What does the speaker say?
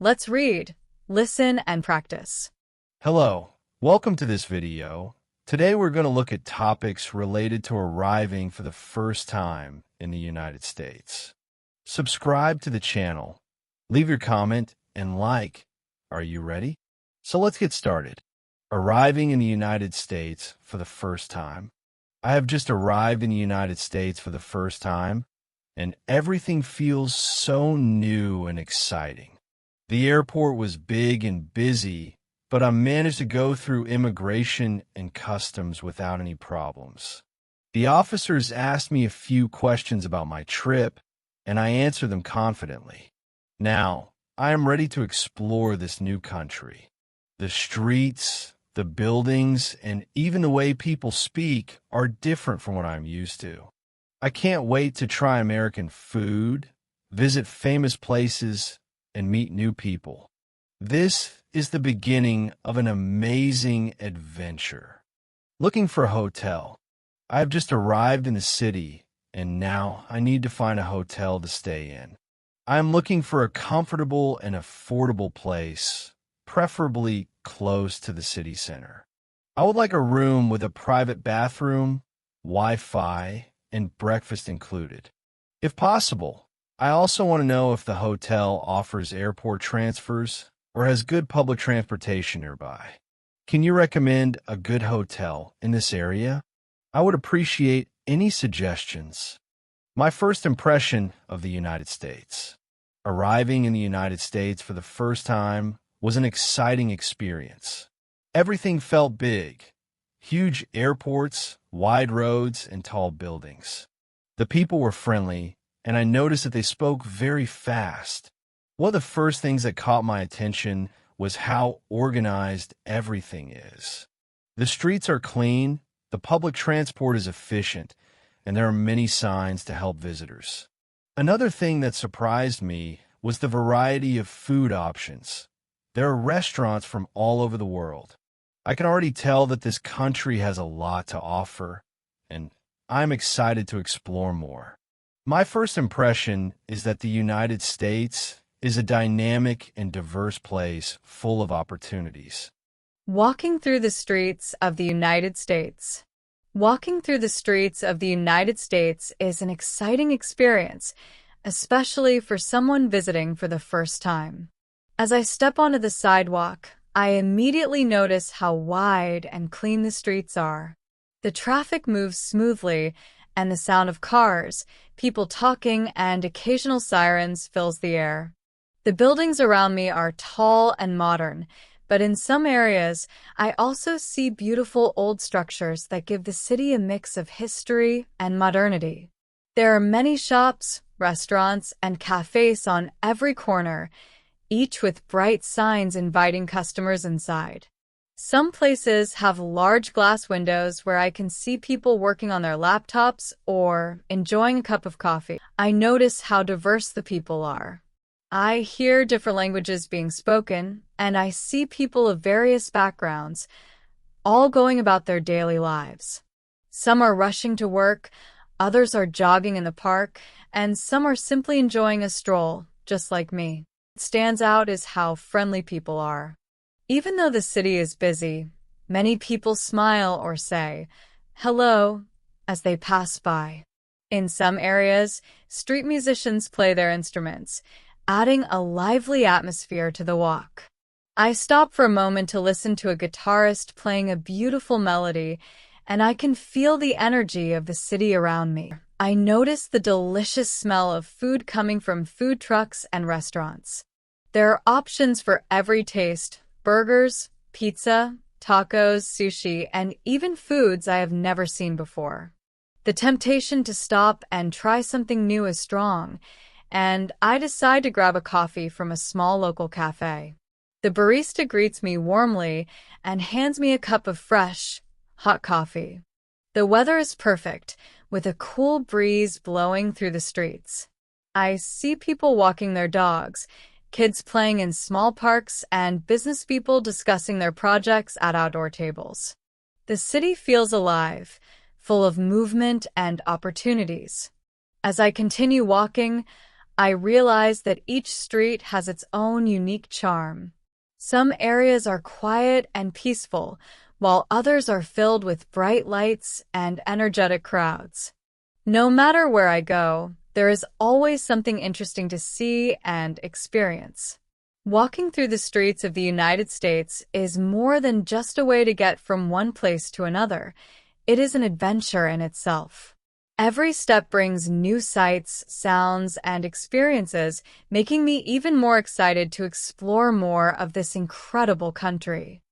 Let's read, listen, and practice. Hello, welcome to this video. Today we're going to look at topics related to arriving for the first time in the United States. Subscribe to the channel, leave your comment, and like. Are you ready? So let's get started. Arriving in the United States for the first time. I have just arrived in the United States for the first time, and everything feels so new and exciting. The airport was big and busy, but I managed to go through immigration and customs without any problems. The officers asked me a few questions about my trip, and I answered them confidently. Now, I am ready to explore this new country. The streets, the buildings, and even the way people speak are different from what I'm used to. I can't wait to try American food, visit famous places, and meet new people. This is the beginning of an amazing adventure. Looking for a hotel. I have just arrived in the city, and now I need to find a hotel to stay in. I am looking for a comfortable and affordable place, preferably close to the city center. I would like a room with a private bathroom, Wi-Fi, and breakfast included. If possible, I also want to know if the hotel offers airport transfers or has good public transportation nearby. Can you recommend a good hotel in this area? I would appreciate any suggestions. My first impression of the United States. Arriving in the United States for the first time was an exciting experience. Everything felt big. Huge airports, wide roads, and tall buildings. The people were friendly, and I noticed that they spoke very fast. One of the first things that caught my attention was how organized everything is. The streets are clean, the public transport is efficient, and there are many signs to help visitors. Another thing that surprised me was the variety of food options. There are restaurants from all over the world. I can already tell that this country has a lot to offer, and I'm excited to explore more. My first impression is that the United States is a dynamic and diverse place full of opportunities. Walking through the streets of the United States. Walking through the streets of the United States is an exciting experience, especially for someone visiting for the first time. As I step onto the sidewalk, I immediately notice how wide and clean the streets are. The traffic moves smoothly, and the sound of cars, people talking, and occasional sirens fills the air. The buildings around me are tall and modern, but in some areas, I also see beautiful old structures that give the city a mix of history and modernity. There are many shops, restaurants, and cafes on every corner, each with bright signs inviting customers inside. Some places have large glass windows where I can see people working on their laptops or enjoying a cup of coffee. I notice how diverse the people are. I hear different languages being spoken, and I see people of various backgrounds, all going about their daily lives. Some are rushing to work, others are jogging in the park, and some are simply enjoying a stroll, just like me. What stands out is how friendly people are. Even though the city is busy, many people smile or say, "Hello," as they pass by. In some areas, street musicians play their instruments, adding a lively atmosphere to the walk. I stop for a moment to listen to a guitarist playing a beautiful melody, and I can feel the energy of the city around me. I notice the delicious smell of food coming from food trucks and restaurants. There are options for every taste: burgers, pizza, tacos, sushi, and even foods I have never seen before. The temptation to stop and try something new is strong, and I decide to grab a coffee from a small local cafe. The barista greets me warmly and hands me a cup of fresh, hot coffee. The weather is perfect, with a cool breeze blowing through the streets. I see people walking their dogs, kids playing in small parks, and business people discussing their projects at outdoor tables. The city feels alive, full of movement and opportunities. As I continue walking, I realize that each street has its own unique charm. Some areas are quiet and peaceful, while others are filled with bright lights and energetic crowds. No matter where I go, there is always something interesting to see and experience. Walking through the streets of the United States is more than just a way to get from one place to another. It is an adventure in itself. Every step brings new sights, sounds, and experiences, making me even more excited to explore more of this incredible country.